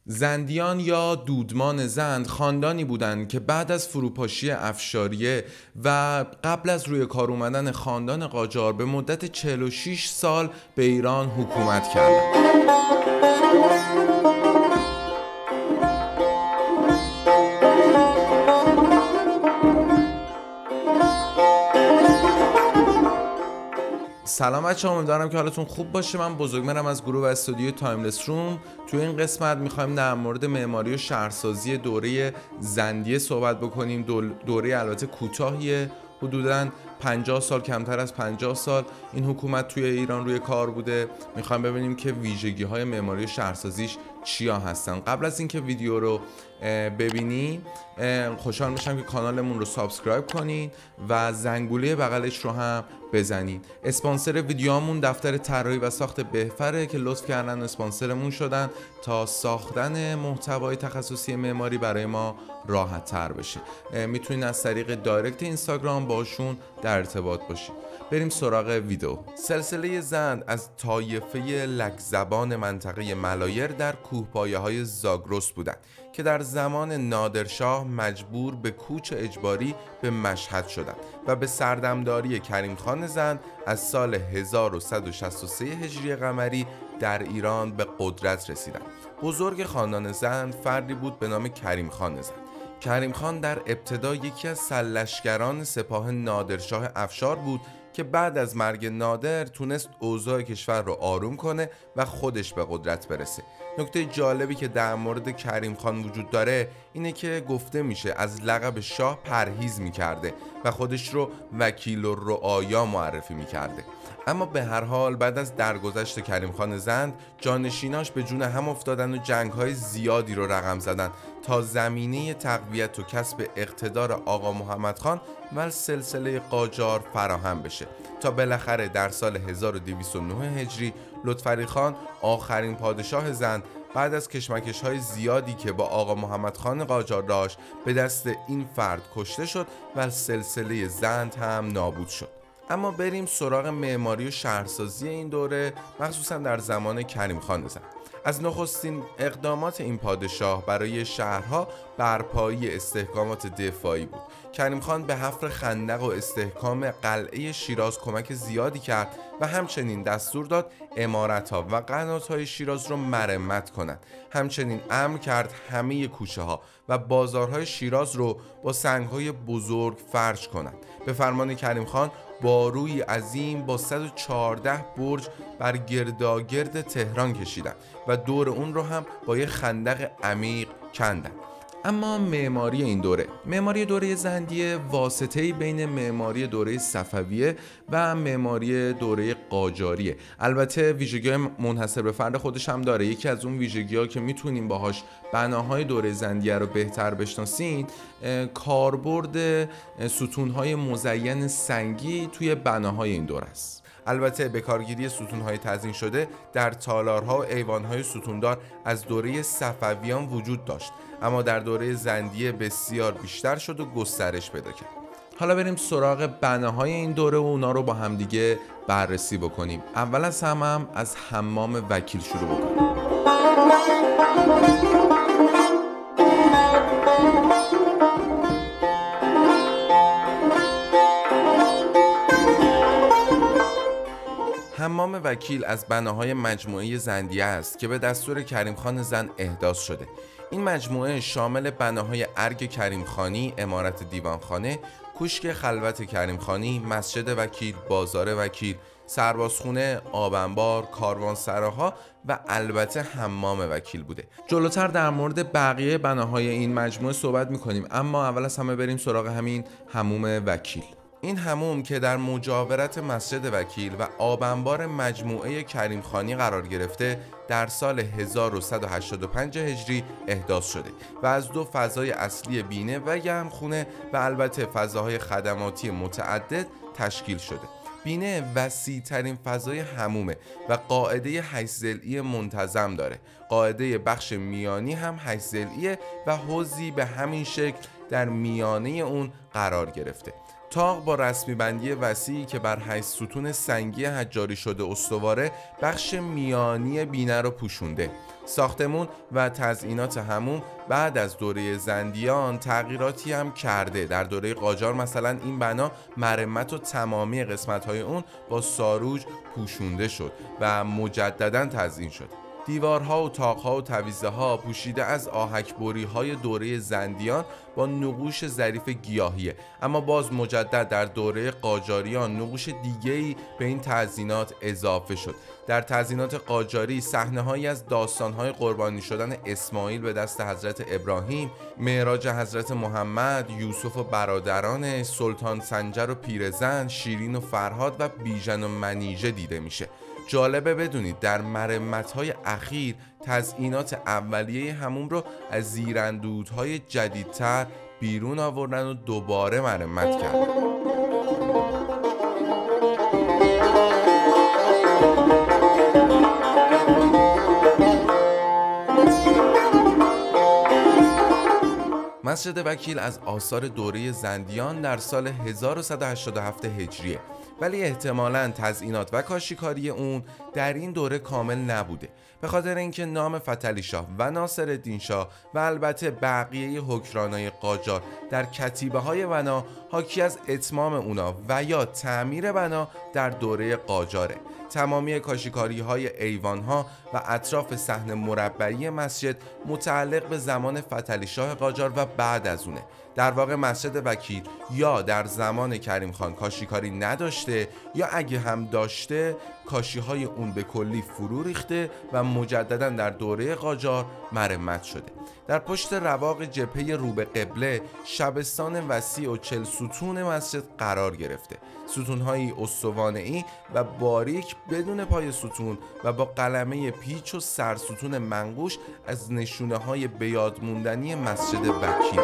زندیان یا دودمان زند خاندانی بودند که بعد از فروپاشی افشاریه و قبل از روی کار اومدن خاندان قاجار به مدت 46 سال به ایران حکومت کردند. سلام بچه‌ها، امیدوارم که حالتون خوب باشه. من بزرگمرم از گروه و استودیو تایملس روم. توی این قسمت می‌خوایم در مورد معماری و شهرسازی دوره زندیه صحبت بکنیم. دوره البته کوتاهیه، حدوداً 50 سال، کمتر از 50 سال این حکومت توی ایران روی کار بوده. می‌خوایم ببینیم که ویژگی‌های معماری و شهرسازیش چیا هستن. قبل از اینکه ویدیو رو ببینی خوشحال میشم که کانالمون رو سابسکرایب کنین و زنگوله بغلش رو هم بزنین. اسپانسر ویدیومون دفتر طراحی و ساخت بهفره که لطف کردن اسپانسرمون شدن تا ساختن محتوای تخصصی معماری برای ما راحت تر بشه. میتونین از طریق دایرکت اینستاگرام باشون در ارتباط باشین. بریم سراغ ویدیو. سلسله زند از طایفه لک‌زبان منطقه ملایر در کوهپایه‌های زاگرس بودند که در زمان نادرشاه مجبور به کوچ اجباری به مشهد شدند و به سردمداری کریم خان زند از سال 1163 هجری قمری در ایران به قدرت رسیدند. بزرگ خاندان زند فردی بود به نام کریم خان زند. کریم خان در ابتدا یکی از سرلشکران سپاه نادرشاه افشار بود که بعد از مرگ نادر تونست اوضاع کشور رو آروم کنه و خودش به قدرت برسه. نکته جالبی که در مورد کریم خان وجود داره اینه که گفته میشه از لقب شاه پرهیز میکرده و خودش رو وکیل الرعایا معرفی میکرده. اما به هر حال بعد از درگذشت کریم خان زند جانشیناش به جون هم افتادن و جنگ‌های زیادی رو رقم زدن تا زمینه تقویت و کسب اقتدار آقا محمد خان و سلسله قاجار فراهم بشه تا بالاخره در سال 1209 هجری لطفعلی خان آخرین پادشاه زند بعد از کشمکش‌های زیادی که با آقا محمد خان قاجار داشت به دست این فرد کشته شد و سلسله زند هم نابود شد. اما بریم سراغ معماری و شهرسازی این دوره، مخصوصا در زمان کریم خان زند. از نخستین اقدامات این پادشاه برای شهرها برپایی استحکامات دفاعی بود. کریم خان به حفر خندق و استحکام قلعه شیراز کمک زیادی کرد و همچنین دستور داد عمارت‌ها و قنات‌های شیراز را مرمت کنند. همچنین امر کرد همه کوچه‌ها و بازارهای شیراز رو با سنگ‌های بزرگ فرش کنند. به فرمان کریم خان باروی عظیم با 114 برج بر گرداگرد تهران کشیدند و دور اون رو هم با یک خندق عمیق کندند. اما معماری دوره زندیه واسطه‌ای بین معماری دوره صفویه و معماری دوره قاجاریه. البته ویژگی‌های منحصر به فرد خودش هم داره. یکی از اون ویژگی‌ها که میتونیم باهاش بناهای دوره زندیه رو بهتر بشناسین کاربرد ستون‌های مزین سنگی توی بناهای این دوره است. البته به کارگیری ستون‌های تزیین شده در تالارها و ایوان‌های ستوندار از دوره صفویان وجود داشت، اما در دوره زندیه بسیار بیشتر شد و گسترش پیدا کرد. حالا بریم سراغ بناهای این دوره و اونا رو با همدیگه بررسی بکنیم. اول از همه از حمام وکیل شروع بکنیم. حمام وکیل از بناهای مجموعه زندیه است که به دستور کریم خان زند احداث شده. این مجموعه شامل بناهای ارگ کریم خانی، عمارت دیوانخانه، کوشک خلوت کریم خانی، مسجد وکیل، بازار وکیل، سربازخونه، آبانبار، کاروانسراها و البته حمام وکیل بوده. جلوتر در مورد بقیه بناهای این مجموعه صحبت می‌کنیم، اما اول از همه بریم سراغ همین حموم وکیل. این حموم که در مجاورت مسجد وکیل و آبانبار مجموعه کریم خانی قرار گرفته در سال 1185 هجری احداث شده و از دو فضای اصلی بینه و گرمخونه و البته فضاهای خدماتی متعدد تشکیل شده. بینه وسیع ترین فضای حمومه و قاعده 8 ضلعی منتظم داره. قاعده بخش میانی هم 8 ضلعیه و حوضی به همین شکل در میانه اون قرار گرفته. تاق با رسمی بندی وسیعی که بر 8 ستون سنگی حجاری شده استواره، بخش میانی بینه رو پوشونده. ساختمون و تزئینات حموم بعد از دوره زندیان تغییراتی هم کرده. در دوره قاجار مثلا این بنا مرمت و تمامی قسمت‌های اون با ساروج پوشونده شد و مجدداً تزیین شد. دیوارها و طاق‌ها و تویزه‌ها پوشیده از آهک‌بری‌های دوره زندیان با نقوش ظریف گیاهیه، اما باز مجدد در دوره قاجاریان نقوش دیگه‌ای به این تزیینات اضافه شد. در تزیینات قاجاری صحنه‌هایی از داستان‌های قربانی شدن اسماعیل به دست حضرت ابراهیم، معراج حضرت محمد، یوسف و برادران، سلطان سنجر و پیرزن، شیرین و فرهاد و بیژن و منیژه دیده میشه. جالبه بدونید در مرمت‌های اخیر تزیینات اولیه حموم رو از زیراندودهای جدیدتر بیرون آوردن و دوباره مرمت کردن. مسجد وکیل از آثار دوره زندیان در سال 1187 هجریه، ولی احتمالاً تزیینات و کاشیکاری اون در این دوره کامل نبوده، به خاطر اینکه نام فتحعلی شاه و ناصرالدین شاه و البته بقیه حکمرانای قاجار در کتیبه‌های بنا حاکی از اتمام اونا و یا تعمیر بنا در دوره قاجاره. تمامی کاشیکاری‌های ایوان‌ها و اطراف صحن مربعی مسجد متعلق به زمان فتحعلی شاه قاجار و بعد از اونه. در واقع مسجد وکیل یا در زمان کریم خان کاشیکاری نداشته، یا اگه هم داشته کاشی‌های اون به کلی فرو ریخته و مجددا در دوره قاجار مرمت شده. در پشت رواق جبهه رو به قبله شبستان وسیع و 40 ستون مسجد قرار گرفته. ستون‌های استوانه‌ای و باریک بدون پای ستون و با قلمه پیچ و سرستون منقوش از نشونه‌های بیاد موندنی مسجد وکیل.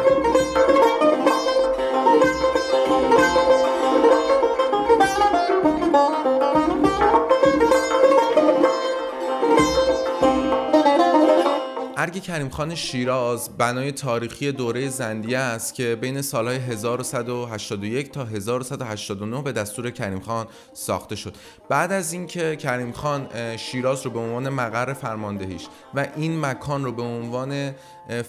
ارگ کریم خان شیراز بنای تاریخی دوره زندیه است که بین سالهای 1181 تا 1189 به دستور کریم خان ساخته شد. بعد از اینکه کریم خان شیراز رو به عنوان مقر فرماندهیش و این مکان رو به عنوان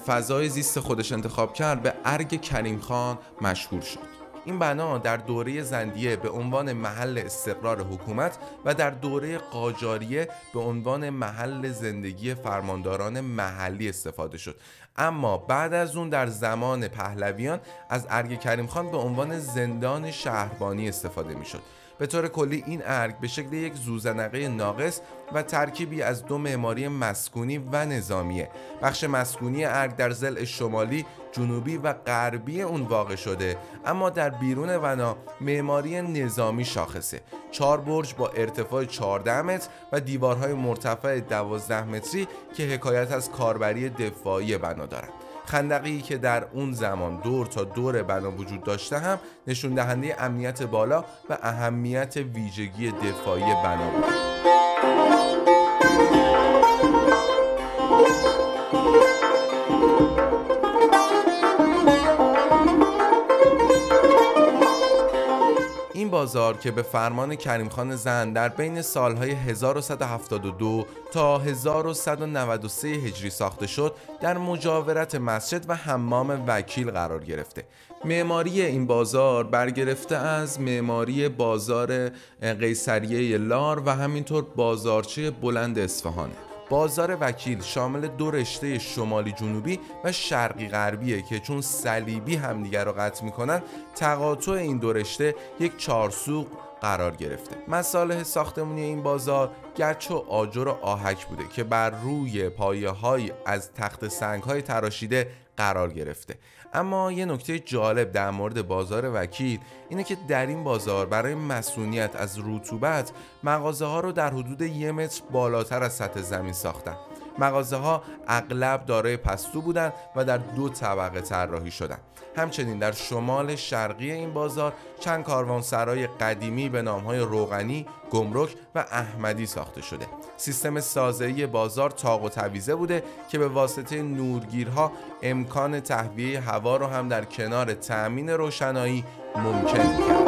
فضای زیست خودش انتخاب کرد، به ارگ کریم خان مشهور شد. این بنا در دوره زندیه به عنوان محل استقرار حکومت و در دوره قاجاریه به عنوان محل زندگی فرمانداران محلی استفاده شد، اما بعد از اون در زمان پهلویان از ارگ کریم خان به عنوان زندان شهربانی استفاده می شد. به طور کلی این ارگ به شکل یک زوزنقه ناقص و ترکیبی از دو معماری مسکونی و نظامیه. بخش مسکونی ارگ در ضلع شمالی، جنوبی و غربی اون واقع شده، اما در بیرون بنا معماری نظامی شاخصه. 4 برج با ارتفاع 14 متر و دیوارهای مرتفع 12 متری که حکایت از کاربری دفاعی بنا دارند. خندقی که در اون زمان دور تا دور بنا وجود داشته هم نشون دهنده امنیت بالا و اهمیت ویژگی دفاعی بنا بود. این بازار که به فرمان کریم خان زند در بین سالهای 1172 تا 1193 هجری ساخته شد، در مجاورت مسجد و حمام وکیل قرار گرفته. معماری این بازار برگرفته از معماری بازار قیصریه لار و همینطور بازارچه بلند اصفهانه. بازار وکیل شامل 2 رشته شمالی جنوبی و شرقی غربیه که چون صلیبی همدیگر رو قطع میکنن، تقاطع این 2 رشته یک چارسوق قرار گرفته. مصالح ساختمانی این بازار گچ و آجر و آهک بوده که بر روی پایه‌های از تخت سنگ‌های تراشیده قرار گرفته. اما یه نکته جالب در مورد بازار وکیل اینه که در این بازار برای مصونیت از رطوبت مغازه ها رو در حدود 1 متر بالاتر از سطح زمین ساختن. مغازه‌ها اغلب دارای پستو بودند و در 2 طبقه طراحی شدند. همچنین در شمال شرقی این بازار چند کاروانسرای قدیمی به نام‌های روغنی، گمرک و احمدی ساخته شده. سیستم سازه‌ای بازار تاق و تویزه بوده که به واسطه نورگیرها امکان تهویه هوا رو هم در کنار تأمین روشنایی ممکن می‌کرد.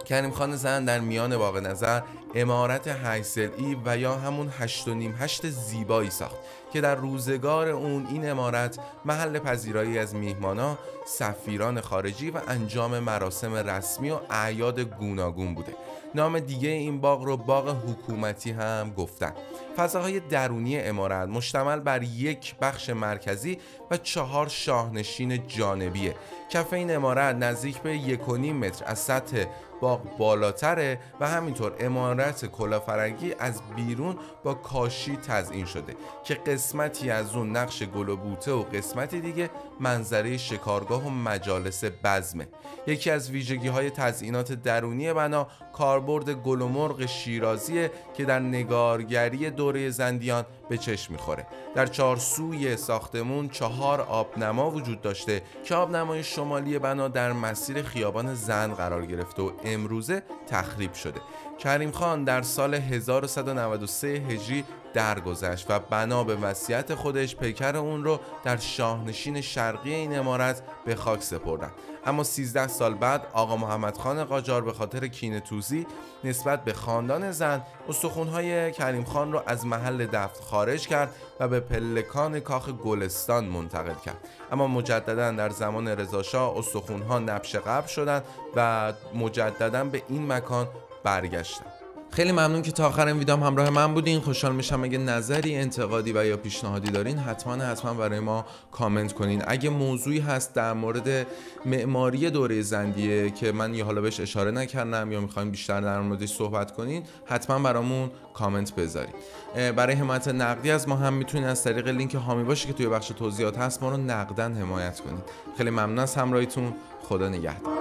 کریم خان زند در میان باغ نظر عمارت 8 ضلعی و یا همون 8.5 زیبایی ساخت که در روزگار اون این عمارت محل پذیرایی از میهمانا، سفیران خارجی و انجام مراسم رسمی و اعیاد گوناگون بوده. نام دیگه این باغ رو باغ حکومتی هم گفتن. فضاهای درونی عمارت مشتمل بر 1 بخش مرکزی و 4 شاهنشین جانبیه. کف این عمارت نزدیک به 1.5 متر از سطح باغ بالاتره و همینطور عمارت کلافرنگی از بیرون با کاشی تزیین شده که قسمتی از اون نقش گل و بوته و قسمتی دیگه منظره شکارگاه و مجالس بزمه. یکی از ویژگی‌های تزیینات درونی بنا کاربرد گل و مرغ شیرازیه که در نگارگری دوره زندیان به چشم می‌خوره. در 4 سوی ساختمون 4 آبنما وجود داشته که آبنمای شمالی بنا در مسیر خیابان زند قرار گرفته و امروزه تخریب شده. کریم خان در سال 1193 هجری درگذشت و بنا به وصیت خودش پیکر اون رو در شاهنشین شرقی این عمارت به خاک سپردن. اما 13 سال بعد آقا محمد خان قاجار به خاطر کینه‌توزی نسبت به خاندان زند استخوان‌های کریم خان رو از محل دفن خارج کرد و به پلکان کاخ گلستان منتقل کرد. اما مجددا در زمان رضا شاه استخوان‌ها نبش قبر شدند و مجددا به این مکان برگشتن. خیلی ممنون که تا آخر این ویدیو همراه من بودین. خوشحال میشم اگه نظری، انتقادی و یا پیشنهادی دارین حتما برای ما کامنت کنین. اگه موضوعی هست در مورد معماری دوره زندیه که من یه حالا بهش اشاره نکردم یا میخواین بیشتر در موردش صحبت کنین حتما برامون کامنت بذارین. برای حمایت نقدی از ما هم میتونین از طریق لینک هامی باشه که توی بخش توضیحات هست ما رو نقداً حمایت کنین. خیلی ممنون از همراهیتون. خدا نگهدار.